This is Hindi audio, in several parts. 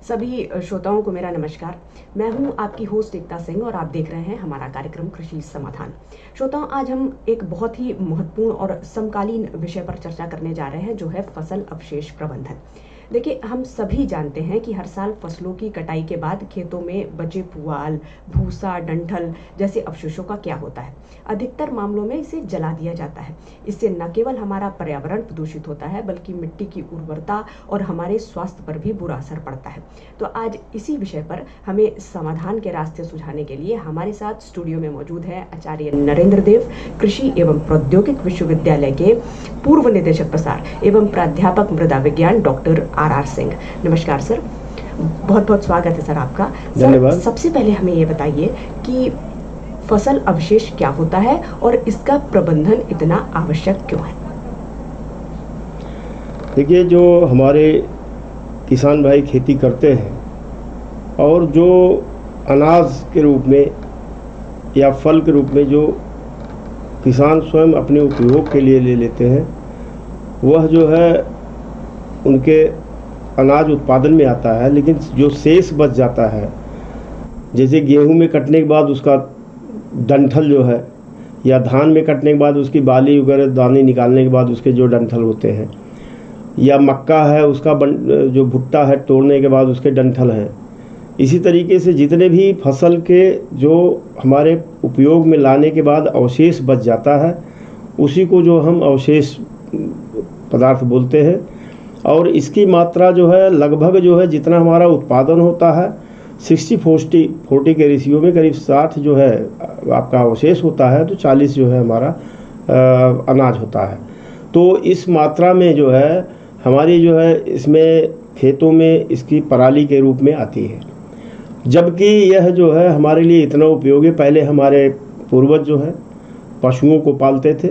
सभी श्रोताओं को मेरा नमस्कार। मैं हूं आपकी होस्ट एकता सिंह और आप देख रहे हैं हमारा कार्यक्रम कृषि समाधान। श्रोताओं, आज हम एक बहुत ही महत्वपूर्ण और समकालीन विषय पर चर्चा करने जा रहे हैं, जो है फसल अवशेष प्रबंधन। देखिए, हम सभी जानते हैं कि हर साल फसलों की कटाई के बाद खेतों में बचे पुआल, भूसा, डंठल जैसे अवशेषों का क्या होता है। अधिकतर मामलों में इसे जला दिया जाता है। इससे न केवल हमारा पर्यावरण प्रदूषित होता है, बल्कि मिट्टी की उर्वरता और हमारे स्वास्थ्य पर भी बुरा असर पड़ता है। तो आज इसी विषय पर हमें समाधान के रास्ते सुझाने के लिए हमारे साथ स्टूडियो में मौजूद है आचार्य नरेंद्र देव, कृषि एवं प्रौद्योगिक विश्वविद्यालय के पूर्व निदेशक प्रसार एवं प्राध्यापक मृदा विज्ञान डॉक्टर आर सिंह। नमस्कार सर, बहुत बहुत स्वागत है सर आपका। धन्यवाद। सबसे पहले हमें ये बताइए कि फसल अवशेष क्या होता है और इसका प्रबंधन इतना आवश्यक क्यों है। देखिए, जो हमारे किसान भाई खेती करते हैं और जो अनाज के रूप में या फल के रूप में जो किसान स्वयं अपने उपयोग के लिए ले लेते हैं, वह जो है उनके अनाज उत्पादन में आता है। लेकिन जो शेष बच जाता है, जैसे गेहूं में कटने के बाद उसका डंठल जो है, या धान में कटने के बाद उसकी बाली वगैरह दाने निकालने के बाद उसके जो डंठल होते हैं, या मक्का है उसका जो भुट्टा है तोड़ने के बाद उसके डंठल हैं। इसी तरीके से जितने भी फसल के जो हमारे उपयोग में लाने के बाद अवशेष बच जाता है, उसी को जो हम अवशेष पदार्थ बोलते हैं। और इसकी मात्रा जो है लगभग जो है जितना हमारा उत्पादन होता है 60-40 के रेशियो में, करीब 60 जो है आपका अवशेष होता है, तो 40 जो है हमारा अनाज होता है। तो इस मात्रा में जो है हमारी जो है इसमें खेतों में इसकी पराली के रूप में आती है। जबकि यह जो है हमारे लिए इतना उपयोगी, पहले हमारे पूर्वज जो है पशुओं को पालते थे,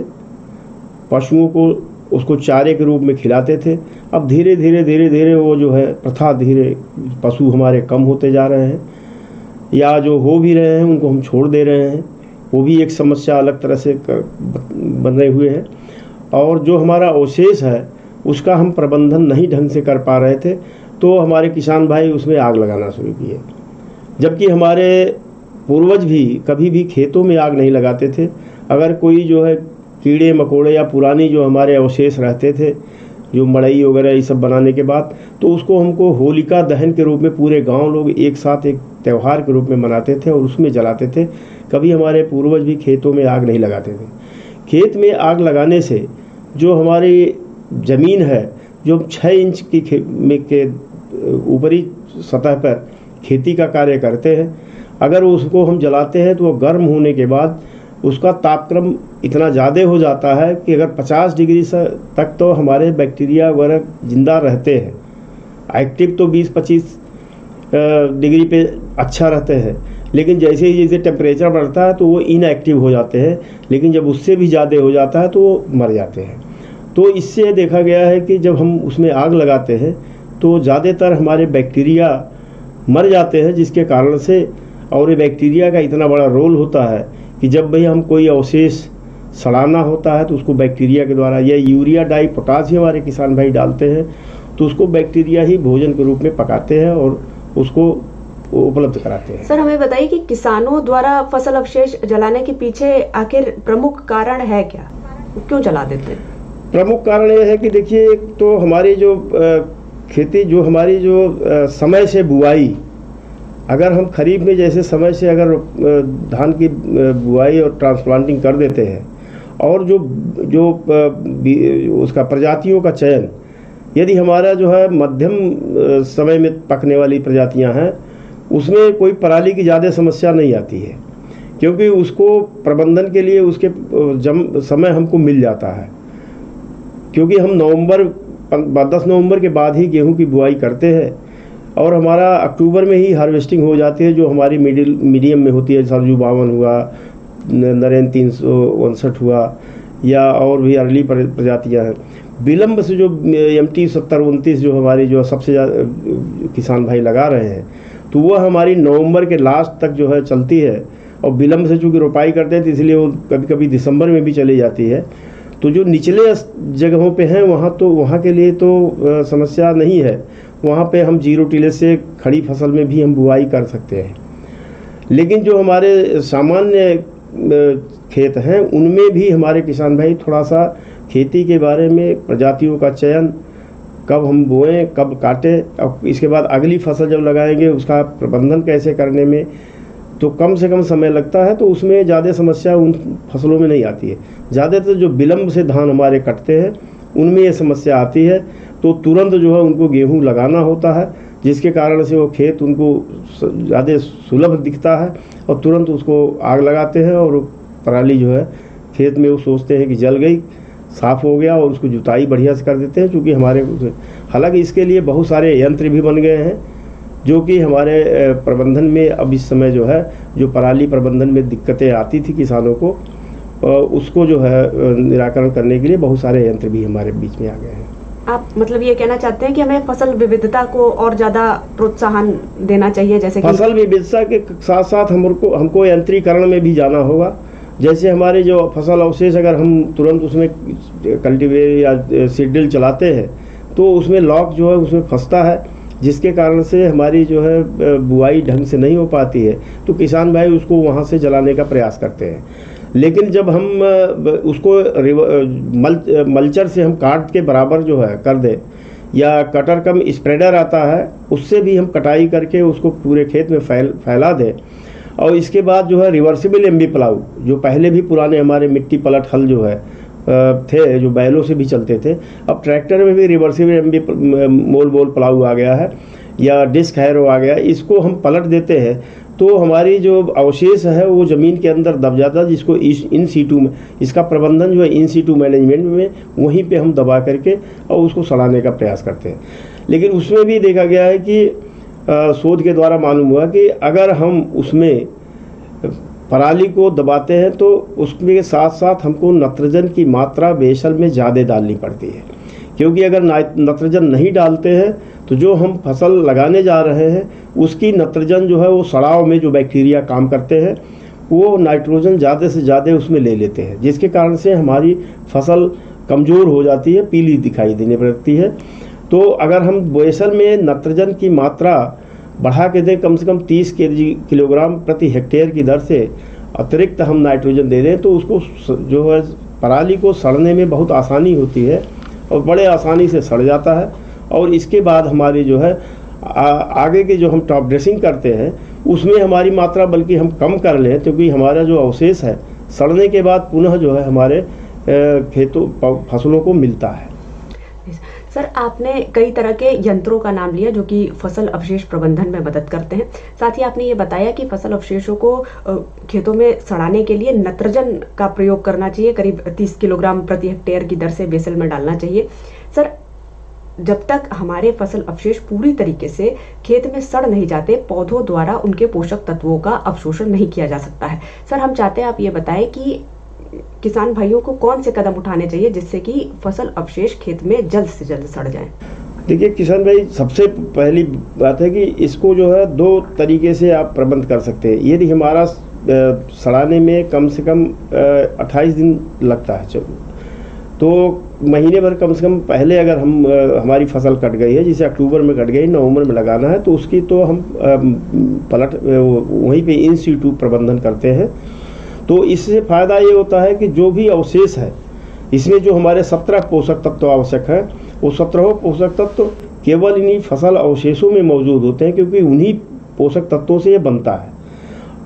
पशुओं को उसको चारे के रूप में खिलाते थे। अब धीरे धीरे वो जो है प्रथा धीरे पशु हमारे कम होते जा रहे हैं, या जो हो भी रहे हैं उनको हम छोड़ दे रहे हैं। वो भी एक समस्या अलग तरह से बने हुए हैं। और जो हमारा अवशेष है उसका हम प्रबंधन नहीं ढंग से कर पा रहे थे, तो हमारे किसान भाई उसमें आग लगाना शुरू किए। जबकि हमारे पूर्वज भी कभी भी खेतों में आग नहीं लगाते थे। अगर कोई जो है कीड़े मकोड़े या पुरानी जो हमारे अवशेष रहते थे, जो मड़ई वगैरह ये सब बनाने के बाद, तो उसको हमको होलिका दहन के रूप में पूरे गांव लोग एक साथ एक त्यौहार के रूप में मनाते थे और उसमें जलाते थे। कभी हमारे पूर्वज भी खेतों में आग नहीं लगाते थे। खेत में आग लगाने से जो हमारी ज़मीन है, जो 6 इंच की के ऊपरी सतह पर खेती का कार्य करते हैं, अगर उसको हम जलाते हैं तो वो गर्म होने के बाद उसका तापक्रम इतना ज़्यादा हो जाता है कि अगर 50 डिग्री से तक तो हमारे बैक्टीरिया वगैरह जिंदा रहते हैं। एक्टिव तो 20-25 डिग्री पे अच्छा रहते हैं, लेकिन जैसे ही जैसे टेम्परेचर बढ़ता है तो वो इनएक्टिव हो जाते हैं। लेकिन जब उससे भी ज़्यादा हो जाता है तो वो मर जाते हैं। तो इससे देखा गया है कि जब हम उसमें आग लगाते हैं तो ज़्यादातर हमारे बैक्टीरिया मर जाते हैं, जिसके कारण से, और ये बैक्टीरिया का इतना बड़ा रोल होता है कि जब भाई हम कोई अवशेष सड़ाना होता है तो उसको बैक्टीरिया के द्वारा, या यूरिया डाई पोटाश ही हमारे किसान भाई डालते हैं, तो उसको बैक्टीरिया ही भोजन के रूप में पकाते हैं और उसको उपलब्ध कराते हैं। सर, हमें बताइए कि किसानों द्वारा फसल अवशेष जलाने के पीछे आखिर प्रमुख कारण है क्या, क्यों जला देते हैं? प्रमुख कारण यह है कि देखिए, एक तो हमारी जो खेती, जो हमारी जो समय से बुआई, अगर हम खरीफ में जैसे समय से अगर धान की बुआई और ट्रांसप्लांटिंग कर देते हैं, और जो उसका प्रजातियों का चयन, यदि हमारा जो है मध्यम समय में पकने वाली प्रजातियां हैं, उसमें कोई पराली की ज़्यादा समस्या नहीं आती है, क्योंकि उसको प्रबंधन के लिए उसके समय हमको मिल जाता है। क्योंकि हम 10 नवंबर के बाद ही गेहूं की बुआई करते हैं और हमारा अक्टूबर में ही हार्वेस्टिंग हो जाती है, जो हमारी मीडियम में होती है। सरजू 52 हुआ, नरेन 359 हुआ, या और भी अर्ली प्रजातियां हैं। विलम्ब से जो MT 70-29 जो हमारी जो सबसे ज़्यादा किसान भाई लगा रहे हैं, तो वह हमारी नवंबर के लास्ट तक जो है चलती है। और विलम्ब से चूँकि रोपाई करते हैं तो इसलिए वो कभी कभी दिसंबर में भी चली जाती है। तो जो निचले जगहों पे हैं वहाँ के लिए तो समस्या नहीं है, वहाँ पे हम जीरो टिलेज से खड़ी फसल में भी हम बुआई कर सकते हैं। लेकिन जो हमारे सामान्य खेत हैं उनमें भी हमारे किसान भाई थोड़ा सा खेती के बारे में, प्रजातियों का चयन, कब हम बोएं, कब काटें, और इसके बाद अगली फसल जब लगाएंगे उसका प्रबंधन कैसे करने में तो कम से कम समय लगता है। तो उसमें ज़्यादा समस्या उन फसलों में नहीं आती है। ज़्यादातर जो विलम्ब से धान हमारे कटते हैं उनमें ये समस्या आती है। तो तुरंत जो है उनको गेहूँ लगाना होता है, जिसके कारण से वो खेत उनको ज़्यादा सुलभ दिखता है और तुरंत उसको आग लगाते हैं और पराली जो है खेत में वो सोचते हैं कि जल गई, साफ़ हो गया, और उसको जुताई बढ़िया से कर देते हैं। क्योंकि हमारे, हालांकि इसके लिए बहुत सारे यंत्र भी बन गए हैं जो कि हमारे प्रबंधन में अब इस समय जो है, जो पराली प्रबंधन में दिक्कतें आती थी किसानों को, उसको जो है निराकरण करने के लिए बहुत सारे यंत्र भी हमारे बीच में आ गए हैं। आप मतलब ये कहना चाहते हैं कि हमें फसल विविधता को और ज़्यादा प्रोत्साहन देना चाहिए, जैसे कि फसल विविधता के साथ साथ हमको यंत्रीकरण में भी जाना होगा। जैसे हमारे जो फसल अवशेष अगर हम तुरंत उसमें कल्टीवेटर या सीड ड्रिल चलाते हैं तो उसमें लॉक जो है उसमें फंसता है, जिसके कारण से हमारी जो है बुआई ढंग से नहीं हो पाती है। तो किसान भाई उसको वहाँ से जलाने का प्रयास करते हैं। लेकिन जब हम उसको मल्चर से हम काट के बराबर जो है कर दें, या कटर कम स्प्रेडर आता है उससे भी हम कटाई करके उसको पूरे खेत में फैला दें, और इसके बाद जो है रिवर्सिबल एमबी प्लाऊ, जो पहले भी पुराने हमारे मिट्टी पलट हल जो है थे, जो बैलों से भी चलते थे, अब ट्रैक्टर में भी रिवर्सिबल एमबी मोल बोल प्लाऊ आ गया है, या डिस्क हैरो आ गया। इसको हम पलट देते हैं तो हमारी जो अवशेष है वो ज़मीन के अंदर दब जाता है, जिसको इन सीटू में, इसका प्रबंधन जो है इन सीटू मैनेजमेंट में वहीं पे हम दबा करके और उसको सड़ाने का प्रयास करते हैं। लेकिन उसमें भी देखा गया है कि शोध के द्वारा मालूम हुआ कि अगर हम उसमें पराली को दबाते हैं तो उसके साथ साथ हमको नत्रजन की मात्रा बेसल में ज़्यादा डालनी पड़ती है। क्योंकि अगर नत्रजन नहीं डालते हैं तो जो हम फसल लगाने जा रहे हैं उसकी नत्रजन जो है वो सड़ाव में जो बैक्टीरिया काम करते हैं वो नाइट्रोजन ज़्यादा से ज़्यादा उसमें ले लेते हैं, जिसके कारण से हमारी फसल कमज़ोर हो जाती है, पीली दिखाई देने लगती है। तो अगर हम बेसल में नत्रजन की मात्रा बढ़ा के दें, कम से कम 30 किलोग्राम प्रति हेक्टेयर की दर से अतिरिक्त हम नाइट्रोजन दे दें, तो उसको जो है पराली को सड़ने में बहुत आसानी होती है और बड़े आसानी से सड़ जाता है। और इसके बाद हमारी जो है आगे के जो हम टॉप ड्रेसिंग करते हैं उसमें हमारी मात्रा बल्कि हम कम कर लें, क्योंकि हमारा जो अवशेष है सड़ने के बाद पुनः जो है हमारे खेतों फसलों को मिलता है। सर, आपने कई तरह के यंत्रों का नाम लिया जो कि फसल अवशेष प्रबंधन में मदद करते हैं। साथ ही आपने ये बताया कि फसल अवशेषों को खेतों में सड़ाने के लिए नत्रजन का प्रयोग करना चाहिए, करीब 30 किलोग्राम प्रति हेक्टेयर की दर से बेसल में डालना चाहिए। सर, जब तक हमारे फसल अवशेष पूरी तरीके से खेत में सड़ नहीं जाते, पौधों द्वारा उनके पोषक तत्वों का अवशोषण नहीं किया जा सकता है। सर, हम चाहते हैं आप ये बताएं कि किसान भाइयों को कौन से कदम उठाने चाहिए जिससे कि फसल अवशेष खेत में जल्द से जल्द सड़ जाए। देखिए किसान भाई, सबसे पहली बात है कि इसको जो है 2 तरीके से आप प्रबंध कर सकते हैं। यदि हमारा सड़ाने में कम से कम 28 दिन लगता है, चलो तो महीने भर कम से कम पहले अगर हमारी फसल कट गई है, जैसे अक्टूबर में कट गई, नवंबर में लगाना है, तो उसकी तो हम वहीं पे इन सीटू प्रबंधन करते हैं। तो इससे फ़ायदा ये होता है कि जो भी अवशेष है इसमें जो हमारे 17 पोषक तत्व आवश्यक है, वो 17 पोषक तत्व केवल इन्हीं फसल अवशेषों में मौजूद होते हैं, क्योंकि उन्हीं पोषक तत्वों से ये बनता है।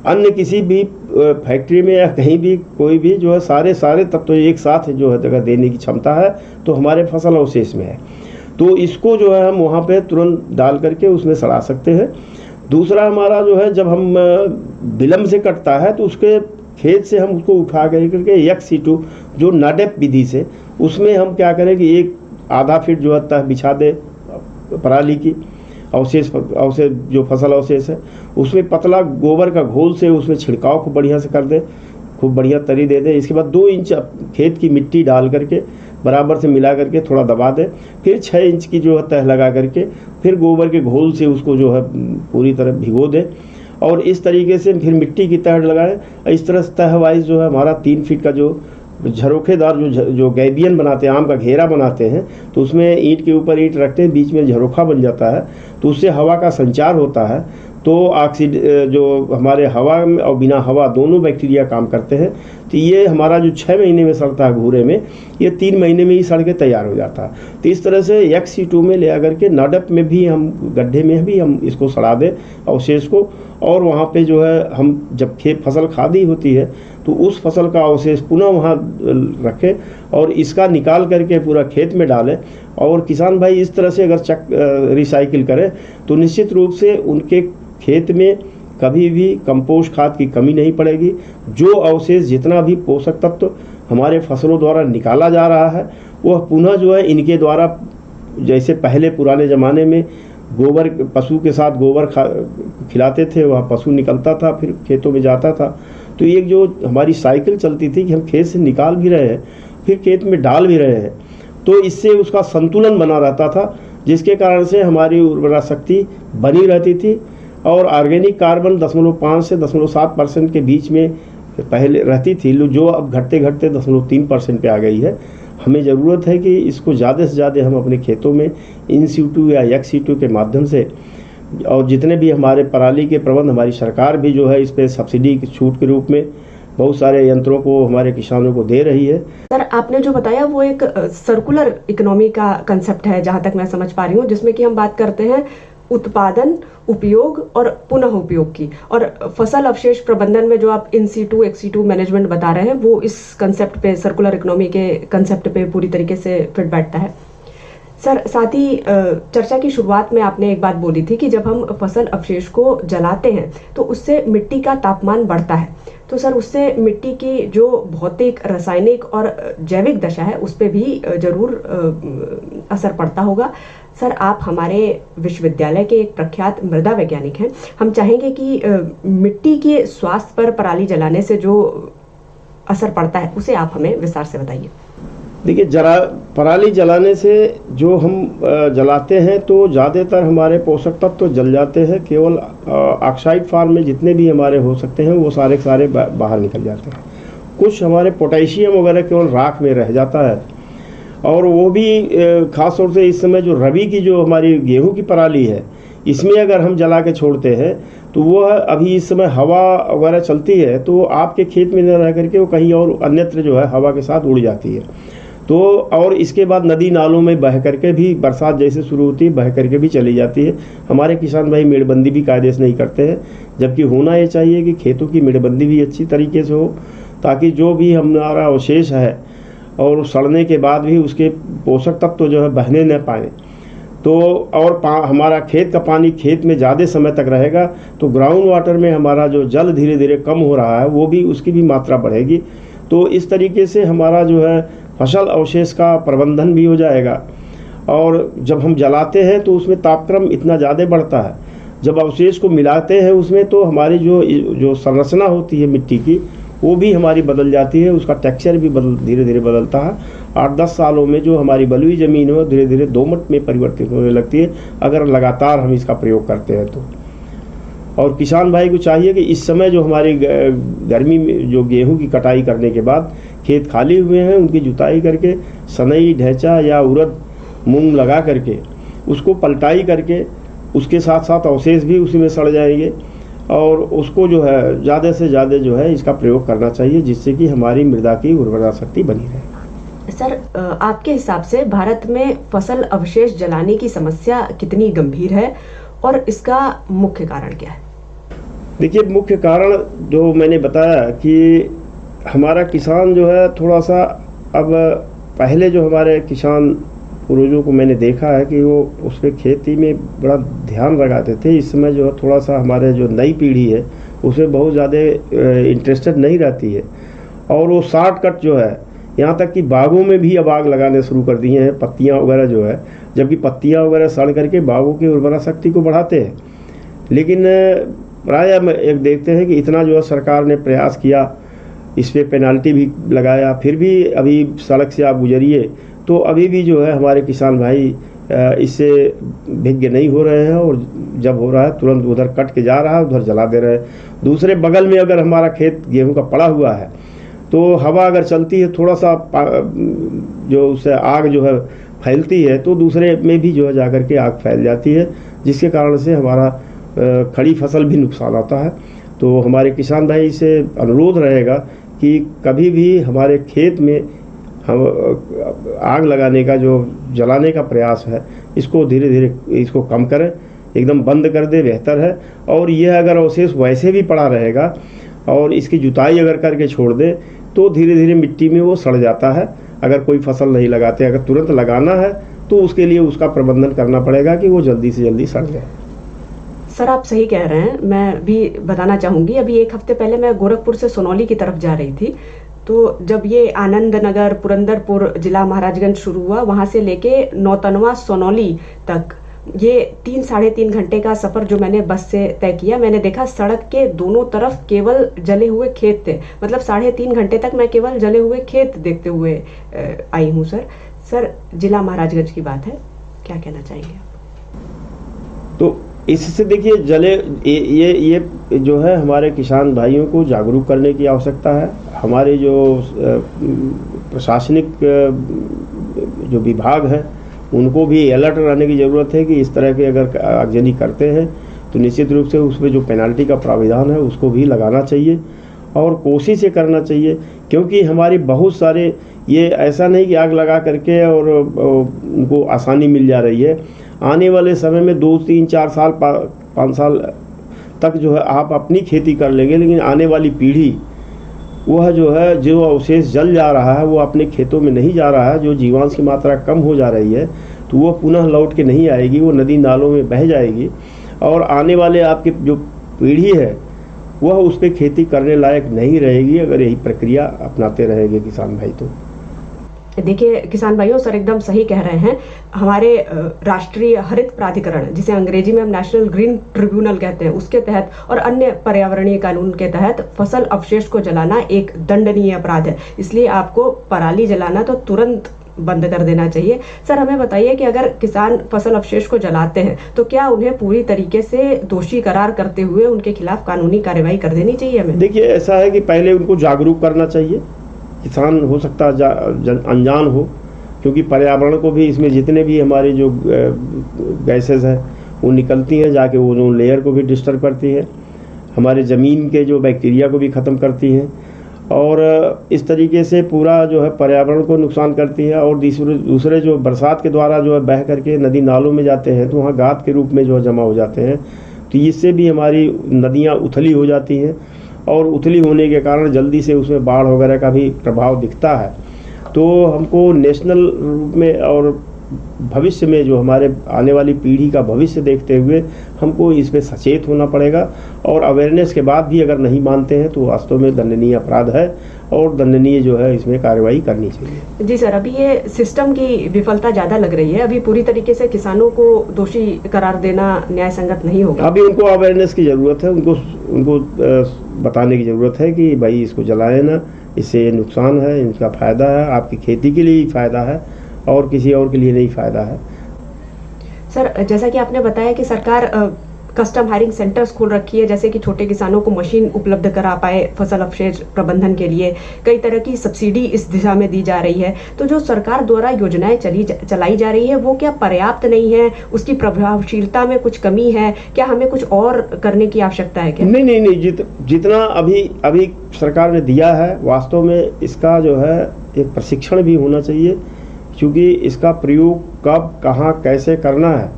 अन्य किसी भी फैक्ट्री में या कहीं भी कोई भी जो है सारे तत्व एक साथ जो है जगह देने की क्षमता है तो हमारे फसल अवशेष में है। तो इसको जो है हम वहाँ पे तुरंत डाल करके उसमें सड़ा सकते हैं। दूसरा हमारा जो है, जब हम विलम्ब से कटता है तो उसके खेत से हम उसको उठा करके एक सीटू जो नाडेप विधि से, उसमें हम क्या करें कि एक आधा फीट जो है बिछा दे पराली की अवशेष जो फसल अवशेष है, उसमें पतला गोबर का घोल से उसमें छिड़काव खूब बढ़िया से कर दे, खूब बढ़िया तरी दे दे। इसके बाद 2 इंच खेत की मिट्टी डाल करके बराबर से मिला करके थोड़ा दबा दे, फिर 6 इंच की जो है तह लगा करके फिर गोबर के घोल से उसको जो है पूरी तरह भिगो दे, और इस तरीके से फिर मिट्टी की तह लगाएं। इस तरह तह वाइज जो है हमारा 3 फीट का जो झरोखेदार जो गैबियन बनाते हैं, आम का घेरा बनाते हैं, तो उसमें ईंट के ऊपर ईंट रखते हैं, बीच में झरोखा बन जाता है, तो उससे हवा का संचार होता है। तो जो हमारे हवा में और बिना हवा दोनों बैक्टीरिया काम करते हैं। तो ये हमारा जो 6 महीने में सड़ता है घूरे में, ये 3 महीने में ही सड़ के तैयार हो जाता है। तो इस तरह से XC2 में ले आकर के नाडप में भी हम गड्ढे में भी हम इसको सड़ा दें अवशेष को, और वहाँ पे जो है हम जब फसल खादी होती है तो उस फसल का अवशेष पुनः वहाँ रखें और इसका निकाल करके पूरा खेत में डालें। और किसान भाई इस तरह से अगर रिसाइकिल करें तो निश्चित रूप से उनके खेत में कभी भी कंपोस्ट खाद की कमी नहीं पड़ेगी। जो अवशेष जितना भी पोषक तत्व हमारे फसलों द्वारा निकाला जा रहा है वह पुनः जो है इनके द्वारा, जैसे पहले पुराने ज़माने में गोबर, पशु के साथ गोबर खिलाते थे, वह पशु निकलता था फिर खेतों में जाता था। तो एक जो हमारी साइकिल चलती थी कि हम खेत से निकाल भी रहे हैं फिर खेत में डाल भी रहे हैं, तो इससे उसका संतुलन बना रहता था, जिसके कारण से हमारी उर्वरा शक्ति बनी रहती थी। और ऑर्गेनिक कार्बन 0.5 से 0.7% के बीच में पहले रहती थी, जो अब घटते घटते 0.3% पे आ गई है। हमें ज़रूरत है कि इसको ज़्यादा से ज़्यादा हम अपने खेतों में इन सीटू या XC2 के माध्यम से, और जितने भी हमारे पराली के प्रबंध, हमारी सरकार भी जो है इस पर सब्सिडी की छूट के रूप में बहुत सारे यंत्रों को हमारे किसानों को दे रही है। सर, आपने जो बताया वो एक सर्कुलर इकोनॉमी का कंसेप्ट है, जहां तक मैं समझ पा रही हूँ, जिसमें कि हम बात करते हैं उत्पादन, उपयोग और पुनः उपयोग की। और फसल अवशेष प्रबंधन में जो आप इन सीटू XC2 मैनेजमेंट बता रहे हैं वो इस कंसेप्ट पे, सर्कुलर इकोनॉमी के कंसेप्ट पे पूरी तरीके से फिट बैठता है। सर, साथ ही चर्चा की शुरुआत में आपने एक बात बोली थी कि जब हम फसल अवशेष को जलाते हैं तो उससे मिट्टी का तापमान बढ़ता है। तो सर, उससे मिट्टी की जो भौतिक, रासायनिक और जैविक दशा है उस पर भी जरूर असर पड़ता होगा। सर, आप हमारे विश्वविद्यालय के एक प्रख्यात मृदा वैज्ञानिक हैं, हम चाहेंगे कि मिट्टी के स्वास्थ्य पर पराली जलाने से जो असर पड़ता है उसे आप हमें विस्तार से बताइए। देखिए, पराली जलाने से जो हम जलाते हैं तो ज़्यादातर हमारे पोषक तत्व तो जल जाते हैं, केवल ऑक्साइड फॉर्म में जितने भी हमारे हो सकते हैं वो सारे सारे बाहर निकल जाते हैं। कुछ हमारे पोटेशियम वगैरह केवल राख में रह जाता है, और वो भी ख़ास तौर से इस समय जो रबी की जो हमारी गेहूं की पराली है, इसमें अगर हम जला के छोड़ते हैं तो वह अभी इस समय हवा वगैरह चलती है तो आपके खेत में न रह करके वो कहीं और अन्यत्र जो है हवा के साथ उड़ जाती है। तो और इसके बाद नदी नालों में बह करके भी, बरसात जैसे शुरू होती है बह करके भी चली जाती है। हमारे किसान भाई मेड़बंदी भी कायदे से नहीं करते हैं, जबकि होना ये चाहिए कि खेतों की मेड़बंदी भी अच्छी तरीके से हो, ताकि जो भी हमारा अवशेष है और सड़ने के बाद भी उसके पोषक तत्व जो है बहने न पाए। तो और हमारा खेत का पानी खेत में ज़्यादा समय तक रहेगा तो ग्राउंड वाटर में हमारा जो जल धीरे धीरे कम हो रहा है वो भी, उसकी भी मात्रा बढ़ेगी। तो इस तरीके से हमारा जो है फसल अवशेष का प्रबंधन भी हो जाएगा। और जब हम जलाते हैं तो उसमें तापक्रम इतना ज़्यादा बढ़ता है, जब अवशेष को मिलाते हैं उसमें तो हमारी जो संरचना होती है मिट्टी की वो भी हमारी बदल जाती है, उसका टेक्सचर भी धीरे धीरे बदलता है। 8-10 सालों में जो हमारी बलुई ज़मीन है वो धीरे धीरे दोमट में परिवर्तित होने लगती है, अगर लगातार हम इसका प्रयोग करते हैं तो। और किसान भाई को चाहिए कि इस समय जो हमारी गर्मी में जो गेहूं की कटाई करने के बाद खेत खाली हुए हैं उनकी जुताई करके सनई, ढैंचा या उड़द, मूंग लगा करके उसको पलटाई करके उसके साथ साथ अवशेष भी उसी में सड़ जाएंगे, और उसको जो है ज़्यादा से ज़्यादा जो है इसका प्रयोग करना चाहिए, जिससे कि हमारी मृदा की उर्वरा शक्ति बनी रहे। सर, आपके हिसाब से भारत में फसल अवशेष जलाने की समस्या कितनी गंभीर है और इसका मुख्य कारण क्या है? देखिए, मुख्य कारण जो मैंने बताया कि हमारा किसान जो है थोड़ा सा, अब पहले जो हमारे किसान पूर्वजों को मैंने देखा है कि वो उस पर खेती में बड़ा ध्यान लगाते थे। इस समय जो है थोड़ा सा हमारे जो नई पीढ़ी है उसमें बहुत ज़्यादा इंटरेस्टेड नहीं रहती है, और वो शॉर्टकट जो है, यहाँ तक कि बागों में भी अब आग लगाने शुरू कर दिए हैं, पत्तियाँ वगैरह जो है, जबकि पत्तियाँ वगैरह सड़ करके बागों की उर्वरा शक्ति को बढ़ाते हैं। लेकिन प्राय एक देखते हैं कि इतना जो है सरकार ने प्रयास किया, इस पर पेनाल्टी भी लगाया, फिर भी अभी सड़क से आप गुजरिए तो अभी भी जो है हमारे किसान भाई इससे भिज्ञ नहीं हो रहे हैं, और जब हो रहा है तुरंत उधर कट के जा रहा है, उधर जला दे रहे हैं। दूसरे बगल में अगर हमारा खेत गेहूं का पड़ा हुआ है तो हवा अगर चलती है थोड़ा सा जो उससे आग जो है फैलती है तो दूसरे में भी जो है जाकर के आग फैल जाती है, जिसके कारण से हमारा खड़ी फसल भी नुकसान आता है। तो हमारे किसान भाई से अनुरोध रहेगा कि कभी भी हमारे खेत में हम आग लगाने का जो जलाने का प्रयास है इसको धीरे धीरे इसको कम करें, एकदम बंद कर दे बेहतर है। और यह अगर अवशेष वैसे भी पड़ा रहेगा और इसकी जुताई अगर करके छोड़ दे तो धीरे धीरे मिट्टी में वो सड़ जाता है। अगर कोई फसल नहीं लगाते, अगर तुरंत लगाना है तो उसके लिए उसका प्रबंधन करना पड़ेगा कि वो जल्दी से जल्दी सड़ जाए। सर आप सही कह रहे हैं। मैं भी बताना चाहूँगी, अभी एक हफ्ते पहले मैं गोरखपुर से सोनौली की तरफ जा रही थी, तो जब ये आनंद नगर पुरंदरपुर जिला महाराजगंज शुरू हुआ, वहाँ से लेके नौतनवा सोनौली तक ये 3-3.5 घंटे का सफ़र जो मैंने बस से तय किया, मैंने देखा सड़क के दोनों तरफ केवल जले हुए खेत थे। मतलब 3.5 घंटे तक मैं केवल जले हुए खेत देखते हुए आई हूँ। सर जिला महाराजगंज की बात है, क्या कहना चाहेंगे आप? तो इससे देखिए ये जो है हमारे किसान भाइयों को जागरूक करने की आवश्यकता है। हमारे जो प्रशासनिक जो विभाग है उनको भी अलर्ट रहने की ज़रूरत है कि इस तरह के अगर आगजनी करते हैं तो निश्चित रूप से उसमें जो पेनाल्टी का प्राविधान है उसको भी लगाना चाहिए और कोशिश ये करना चाहिए, क्योंकि हमारे बहुत सारे ये ऐसा नहीं कि आग लगा करके और उनको आसानी मिल जा रही है। आने वाले समय में 2, 3, 4 साल 5 साल तक जो है आप अपनी खेती कर लेंगे, लेकिन आने वाली पीढ़ी वह जो है जो अवशेष जल जा रहा है वो अपने खेतों में नहीं जा रहा है, जो जीवांश की मात्रा कम हो जा रही है तो वो पुनः लौट के नहीं आएगी, वो नदी नालों में बह जाएगी और आने वाले आपकी जो पीढ़ी है वह उस पर खेती करने लायक नहीं रहेगी अगर यही प्रक्रिया अपनाते रहेंगे किसान भाई। तो देखिए किसान भाइयों, सर एकदम सही कह रहे हैं। हमारे राष्ट्रीय हरित प्राधिकरण, जिसे अंग्रेजी में हम नेशनल ग्रीन ट्रिब्यूनल कहते हैं, उसके तहत और अन्य पर्यावरणीय कानून के तहत फसल अवशेष को जलाना एक दंडनीय अपराध है। इसलिए आपको पराली जलाना तो तुरंत बंद कर देना चाहिए। सर हमें बताइए कि अगर किसान फसल अवशेष को जलाते हैं तो क्या उन्हें पूरी तरीके से दोषी करार करते हुए उनके खिलाफ कानूनी कार्रवाई कर देनी चाहिए हमें? देखिए ऐसा है कि पहले उनको जागरूक करना चाहिए। किसान हो सकता है अनजान हो, क्योंकि पर्यावरण को भी इसमें जितने भी हमारी जो गैसेस हैं वो निकलती हैं जाके ओजोन लेयर को भी डिस्टर्ब करती है, हमारे ज़मीन के जो बैक्टीरिया को भी ख़त्म करती हैं और इस तरीके से पूरा जो है पर्यावरण को नुकसान करती है। और दूसरे जो बरसात के द्वारा जो है बह करके नदी नालों में जाते हैं तो वहाँ गाद के रूप में जो है जमा हो जाते हैं, तो इससे भी हमारी नदियाँ उथली हो जाती हैं और उथली होने के कारण जल्दी से उसमें बाढ़ वगैरह का भी प्रभाव दिखता है। तो हमको नेशनल रूप में और भविष्य में जो हमारे आने वाली पीढ़ी का भविष्य देखते हुए हमको इस पे सचेत होना पड़ेगा और अवेयरनेस के बाद भी अगर नहीं मानते हैं तो वास्तव में दंडनीय अपराध है और दंडनीय जो है इसमें कार्रवाई करनी चाहिए। जी सर, अभी ये सिस्टम की विफलता ज़्यादा लग रही है। अभी पूरी तरीके से किसानों को दोषी करार देना न्याय संगत नहीं होगा। अभी उनको अवेयरनेस की ज़रूरत है, उनको बताने की ज़रूरत है कि भाई इसको जलाए ना, इससे ये नुकसान है, इनका फ़ायदा है, आपकी खेती के लिए ही फ़ायदा है और किसी और के लिए नहीं फ़ायदा है। सर जैसा कि आपने बताया कि सरकार कस्टम हायरिंग सेंटर्स खोल रखी है, जैसे कि छोटे किसानों को मशीन उपलब्ध करा पाए फसल अवशेष प्रबंधन के लिए, कई तरह की सब्सिडी इस दिशा में दी जा रही है। तो जो सरकार द्वारा योजनाएं चलाई जा रही है वो क्या पर्याप्त नहीं है? उसकी प्रभावशीलता में कुछ कमी है क्या? हमें कुछ और करने की आवश्यकता है क्या? नहीं, जितना अभी सरकार ने दिया है वास्तव में इसका जो है एक प्रशिक्षण भी होना चाहिए, क्योंकि इसका प्रयोग कब कहाँ कैसे करना है,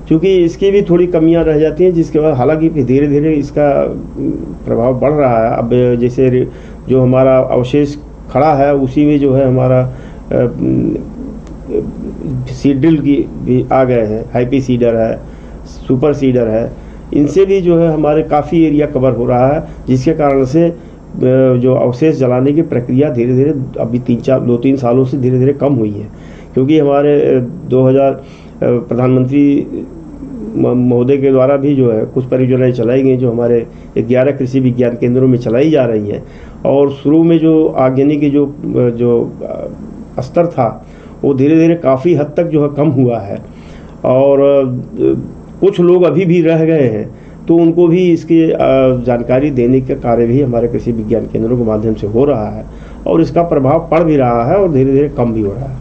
क्योंकि इसकी भी थोड़ी कमियां रह जाती हैं, जिसके बाद हालांकि धीरे धीरे इसका प्रभाव बढ़ रहा है। अब जैसे जो हमारा अवशेष खड़ा है उसी में जो है हमारा सीड ड्रिल की भी आ गए हैं, हाईपी सीडर है, सुपर सीडर है, इनसे भी जो है हमारे काफ़ी एरिया कवर हो रहा है, जिसके कारण से जो अवशेष जलाने की प्रक्रिया धीरे धीरे अभी 2-3 सालों से धीरे धीरे कम हुई है। क्योंकि हमारे 2000 प्रधानमंत्री महोदय के द्वारा भी जो है कुछ परियोजनाएं चलाई गई जो हमारे 11 कृषि विज्ञान केंद्रों में चलाई जा रही हैं। और शुरू में जो आगजनी की जो स्तर था वो धीरे धीरे काफ़ी हद तक जो है कम हुआ है और कुछ लोग अभी भी रह गए हैं तो उनको भी इसकी जानकारी देने का कार्य भी हमारे कृषि विज्ञान केंद्रों के माध्यम से हो रहा है और इसका प्रभाव पड़ भी रहा है और धीरे धीरे कम भी हो रहा है।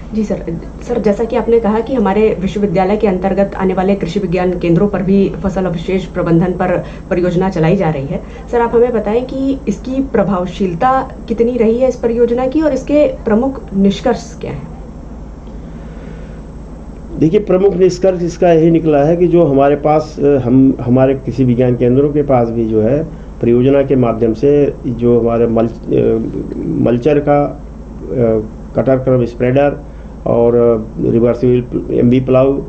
जी सर, जैसा कि आपने कहा कि हमारे विश्वविद्यालय के अंतर्गत आने वाले कृषि विज्ञान केंद्रों पर भी फसल अवशेष प्रबंधन पर परियोजना चलाई जा रही है। सर, आप हमें बताएं कि इसकी प्रभावशीलता कितनी रही है इस परियोजना की और इसके प्रमुख निष्कर्ष क्या हैं? देखिए, प्रमुख निष्कर्ष इसका यही निकला है कि जो हमारे पास हमारे कृषि विज्ञान केंद्रों के पास भी जो है परियोजना के माध्यम से जो हमारे मल्चर का कटर क्रम स्प्रेडर और रिवर्सिबल एमवी प्लाऊ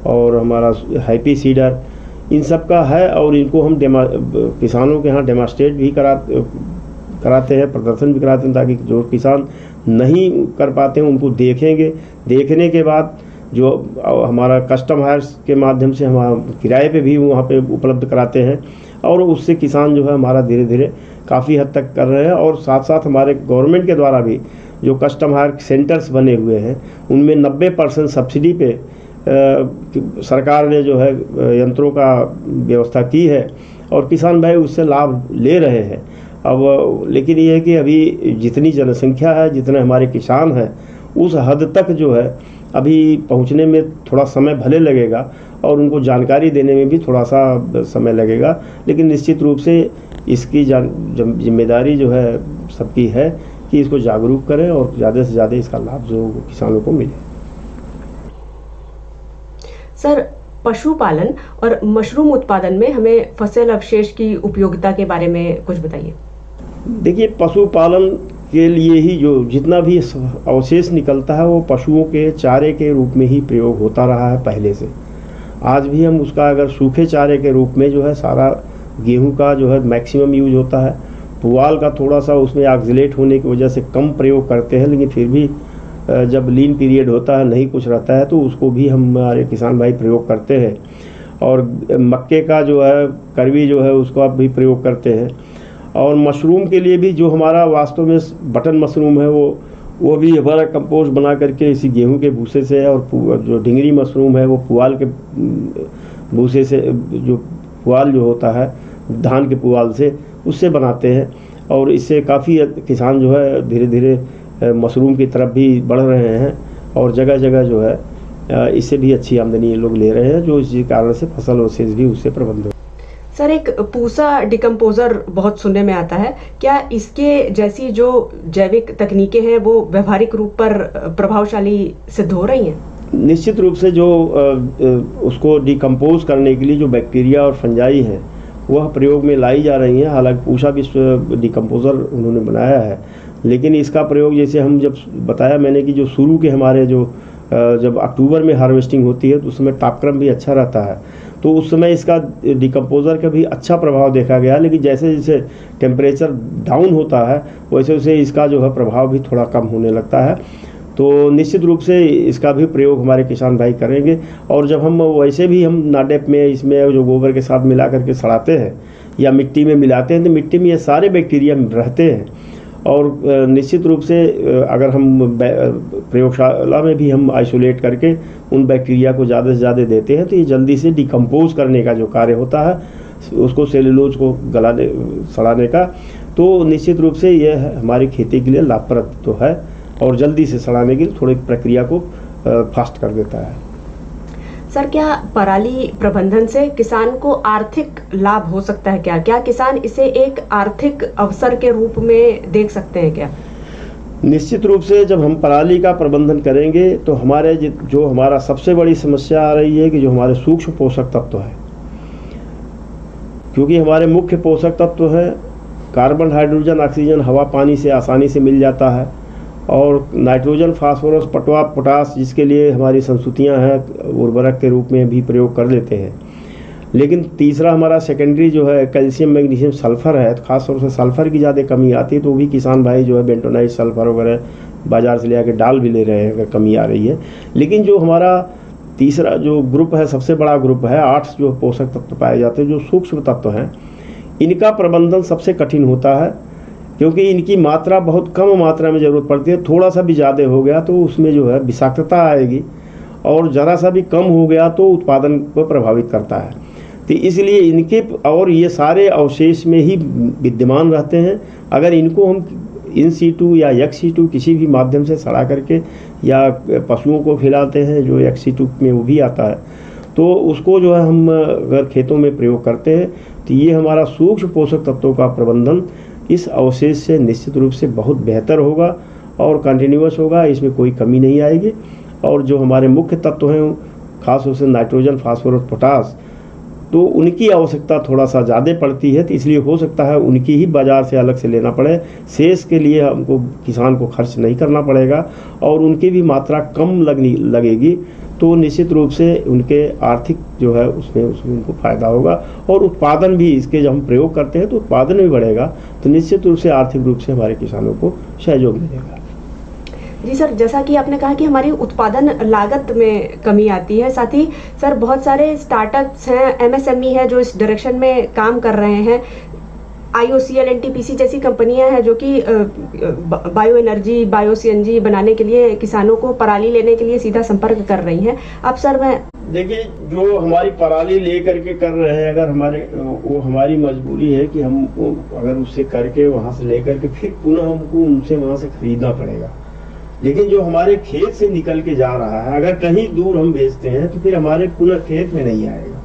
और हमारा हैप्पी सीडर, इन सब का है और इनको हम किसानों के यहाँ डेमोस्ट्रेट भी कराते हैं, प्रदर्शन भी कराते हैं, ताकि जो किसान नहीं कर पाते हैं उनको देखेंगे। देखने के बाद जो हमारा कस्टम हायर्स के माध्यम से हम किराए पे भी वहाँ पे उपलब्ध कराते हैं और उससे किसान जो है हमारा धीरे धीरे काफ़ी हद तक कर रहे हैं। और साथ साथ हमारे गवर्नमेंट के द्वारा भी जो कस्टम हायर सेंटर्स बने हुए हैं उनमें 90% सब्सिडी पे सरकार ने जो है यंत्रों का व्यवस्था की है और किसान भाई उससे लाभ ले रहे हैं। अब लेकिन ये है कि अभी जितनी जनसंख्या है, जितने हमारे किसान हैं, उस हद तक जो है अभी पहुंचने में थोड़ा समय भले लगेगा और उनको जानकारी देने में भी थोड़ा सा समय लगेगा, लेकिन निश्चित रूप से इसकी जिम्मेदारी जो है सबकी है कि इसको जागरूक करें और ज़्यादा से ज़्यादा इसका लाभ जो किसानों को मिले। सर, पशुपालन और मशरूम उत्पादन में हमें फसल अवशेष की उपयोगिता के बारे में कुछ बताइए। देखिए, पशुपालन के लिए ही जो जितना भी अवशेष निकलता है वो पशुओं के चारे के रूप में ही प्रयोग होता रहा है पहले से। आज भी हम उसका अगर सूखे चारे के रूप में जो है सारा गेहूं का जो है मैक्सिमम यूज होता है। पुआल का थोड़ा सा उसमें ऑक्सिलेट होने की वजह से कम प्रयोग करते हैं, लेकिन फिर भी जब लीन पीरियड होता है, नहीं कुछ रहता है, तो उसको भी हमारे किसान भाई प्रयोग करते हैं। और मक्के का जो है करवी जो है उसको आप भी प्रयोग करते हैं। और मशरूम के लिए भी जो हमारा वास्तव में बटन मशरूम है वो भी हमारा कंपोस्ट बना करके इसी गेहूं के भूसे से है। और जो ढिंगरी मशरूम है वो पुआल के भूसे से, जो पुआल जो होता है धान के पुआल से, उससे बनाते हैं। और इससे काफ़ी किसान जो है धीरे धीरे मशरूम की तरफ भी बढ़ रहे हैं और जगह जगह जो है इससे भी अच्छी आमदनी ये लोग ले रहे हैं, जो इसी कारण से फसल अवशेष भी उससे प्रबंध हो। सर, एक पूसा डिकम्पोजर बहुत सुनने में आता है, क्या इसके जैसी जो जैविक तकनीकें हैं वो व्यवहारिक रूप पर प्रभावशाली सिद्ध हो रही हैं? निश्चित रूप से जो उसको डिकम्पोज करने के लिए जो बैक्टीरिया और फंजाई हैं वह प्रयोग में लाई जा रही हैं। हालांकि पूसा विश्व डिकम्पोजर उन्होंने बनाया है, लेकिन इसका प्रयोग जैसे हम जब बताया मैंने कि जो शुरू के हमारे जो जब अक्टूबर में हार्वेस्टिंग होती है तो उस समय तापक्रम भी अच्छा रहता है, तो उस समय इसका डिकम्पोजर का भी अच्छा प्रभाव देखा गया। लेकिन जैसे जैसे टेम्परेचर डाउन होता है वैसे वैसे इसका जो है प्रभाव भी थोड़ा कम होने लगता है। तो निश्चित रूप से इसका भी प्रयोग हमारे किसान भाई करेंगे। और जब हम वैसे भी हम नाडेप में इसमें जो गोबर के साथ मिला करके सड़ाते हैं या मिट्टी में मिलाते हैं तो मिट्टी में ये सारे बैक्टीरिया रहते हैं। और निश्चित रूप से अगर हम प्रयोगशाला में भी हम आइसोलेट करके उन बैक्टीरिया को ज़्यादा से ज़्यादा देते हैं तो ये जल्दी से डिकम्पोज करने का जो कार्य होता है, उसको सेलुलोज को गलाने सड़ाने का, तो निश्चित रूप से ये हमारी खेती के लिए लाभप्रद तो है और जल्दी से सड़ाने की थोड़ी प्रक्रिया को फास्ट कर देता है। सर, क्या पराली प्रबंधन से किसान को आर्थिक लाभ हो सकता है? क्या किसान इसे एक आर्थिक अवसर के रूप में देख सकते हैं क्या? निश्चित रूप से जब हम पराली का प्रबंधन करेंगे तो हमारे जो हमारा सबसे बड़ी समस्या आ रही है कि जो हमारे सूक्ष्म पोषक तत्व है, क्योंकि हमारे मुख्य पोषक तत्व है कार्बन, हाइड्रोजन, ऑक्सीजन हवा पानी से आसानी से मिल जाता है, और नाइट्रोजन, फास्फोरस, पोटास जिसके लिए हमारी संस्तुतियाँ हैं उर्वरक के रूप में भी प्रयोग कर लेते हैं। लेकिन तीसरा हमारा सेकेंडरी जो है कैल्शियम, मैग्नीशियम, सल्फर है। खास तौर से सल्फर की ज़्यादा कमी आती है तो भी किसान भाई जो है बेंटोनाइट सल्फर वगैरह बाज़ार से ले आकर डाल भी ले रहे हैं अगर कमी आ रही है। लेकिन जो हमारा तीसरा जो ग्रुप है, सबसे बड़ा ग्रुप है, 8 जो पोषक तत्व पाए जाते हैं जो सूक्ष्म तत्व हैं, इनका प्रबंधन सबसे कठिन होता है क्योंकि इनकी मात्रा बहुत कम मात्रा में ज़रूरत पड़ती है। थोड़ा सा भी ज़्यादा हो गया तो उसमें जो है विषाक्तता आएगी और ज़रा सा भी कम हो गया तो उत्पादन को प्रभावित करता है। तो इसलिए इनके और ये सारे अवशेष में ही विद्यमान रहते हैं। अगर इनको हम इन सीटू या एक्स सीटू किसी भी माध्यम से सड़ा करके या पशुओं को खिलाते हैं, जो एक्स सीटू में वो भी आता है, तो उसको जो है हम अगर खेतों में प्रयोग करते हैं तो ये हमारा सूक्ष्म पोषक तत्वों का प्रबंधन इस अवशेष से निश्चित रूप से बहुत बेहतर होगा और कंटिन्यूअस होगा, इसमें कोई कमी नहीं आएगी। और जो हमारे मुख्य तत्व हैं खास तौर से नाइट्रोजन, फास्फोरस, पोटास, तो उनकी आवश्यकता थोड़ा सा ज़्यादा पड़ती है, तो इसलिए हो सकता है उनकी ही बाज़ार से अलग से लेना पड़े। शेष के लिए हमको किसान को खर्च नहीं करना पड़ेगा और उनकी भी मात्रा कम लगेगी, तो निश्चित रूप से उनके आर्थिक जो है उसमें उनको फ़ायदा होगा और उत्पादन भी इसके जब हम प्रयोग करते हैं तो उत्पादन भी बढ़ेगा, तो निश्चित रूप से आर्थिक रूप से हमारे किसानों को सहयोग मिलेगा। जी सर, जैसा कि आपने कहा कि हमारी उत्पादन लागत में कमी आती है, साथ ही सर बहुत सारे स्टार्टअप्स हैं, एमएसएमई है जो इस डायरेक्शन में काम कर रहे हैं। IOCL, NTPC जैसी कंपनियां हैं जो कि बायो एनर्जी, बायो CNG बनाने के लिए किसानों को पराली लेने के लिए सीधा संपर्क कर रही हैं। अब सर मैं देखिए, जो हमारी पराली ले करके कर रहे हैं, अगर वो हमारी मजबूरी है कि हम अगर उससे करके वहाँ से ले करके फिर पुनः हमको उनसे वहाँ से खरीदना पड़ेगा। लेकिन जो हमारे खेत से निकल के जा रहा है, अगर कहीं दूर हम बेचते हैं तो फिर हमारे पुनः खेत में नहीं आएगा।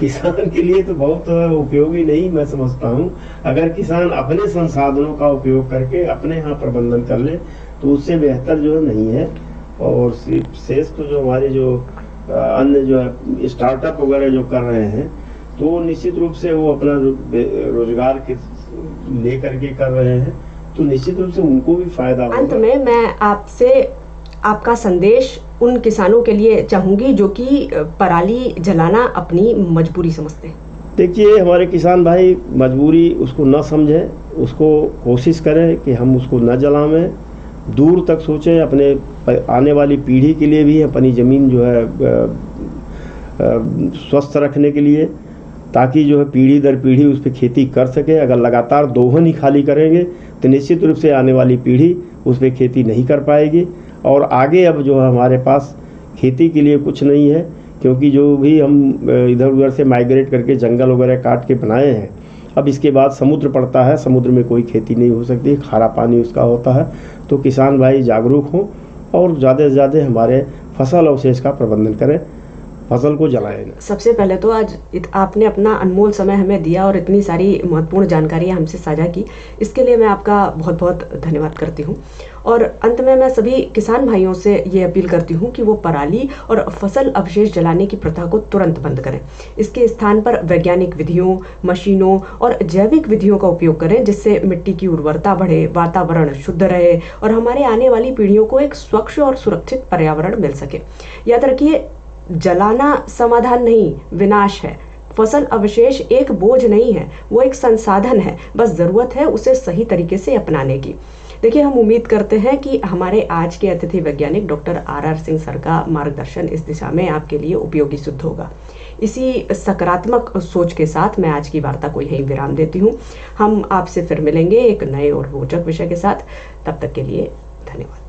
किसान के लिए तो बहुत उपयोगी नहीं मैं समझता हूँ। अगर किसान अपने संसाधनों का उपयोग करके अपने यहाँ प्रबंधन कर ले तो उससे बेहतर जो नहीं है। और शेष तो जो हमारे जो अन्य जो है स्टार्टअप वगैरह जो कर रहे हैं, तो निश्चित रूप से वो अपना रोजगार के ले करके कर रहे हैं, तो निश्चित रूप से उनको भी फायदा होगा। अंत में मैं आपसे आपका संदेश उन किसानों के लिए चाहूंगी जो कि पराली जलाना अपनी मजबूरी समझते हैं। देखिए, हमारे किसान भाई मजबूरी उसको न समझें, उसको कोशिश करें कि हम उसको न जलावें, दूर तक सोचें, अपने आने वाली पीढ़ी के लिए भी अपनी ज़मीन जो है स्वस्थ रखने के लिए, ताकि जो है पीढ़ी दर पीढ़ी उस पर खेती कर सके। अगर लगातार दोहन ही खाली करेंगे तो निश्चित रूप से आने वाली पीढ़ी उस पर खेती नहीं कर पाएगी और आगे अब जो है हमारे पास खेती के लिए कुछ नहीं है, क्योंकि जो भी हम इधर उधर से माइग्रेट करके जंगल वगैरह काट के बनाए हैं, अब इसके बाद समुद्र पड़ता है, समुद्र में कोई खेती नहीं हो सकती, खारा पानी उसका होता है। तो किसान भाई जागरूक हों और ज़्यादा से ज़्यादा हमारे फसल अवशेष का प्रबंधन करें, फसल को जलाएं। सबसे पहले तो आज आपने अपना अनमोल समय हमें दिया और इतनी सारी महत्वपूर्ण जानकारियां हमसे साझा की, इसके लिए मैं आपका बहुत बहुत धन्यवाद करती हूं। और अंत में मैं सभी किसान भाइयों से ये अपील करती हूं कि वो पराली और फसल अवशेष जलाने की प्रथा को तुरंत बंद करें। इसके स्थान पर वैज्ञानिक विधियों, मशीनों और जैविक विधियों का उपयोग करें, जिससे मिट्टी की उर्वरता बढ़े, वातावरण शुद्ध रहे और हमारे आने वाली पीढ़ियों को एक स्वच्छ और सुरक्षित पर्यावरण मिल सके। याद रखिए, जलाना समाधान नहीं, विनाश है। फसल अवशेष एक बोझ नहीं है, वो एक संसाधन है, बस जरूरत है उसे सही तरीके से अपनाने की। देखिए, हम उम्मीद करते हैं कि हमारे आज के अतिथि वैज्ञानिक डॉक्टर RR सिंह सर का मार्गदर्शन इस दिशा में आपके लिए उपयोगी सिद्ध होगा। इसी सकारात्मक सोच के साथ मैं आज की वार्ता को यहीं विराम देती हूँ। हम आपसे फिर मिलेंगे एक नए और रोचक विषय के साथ। तब तक के लिए धन्यवाद।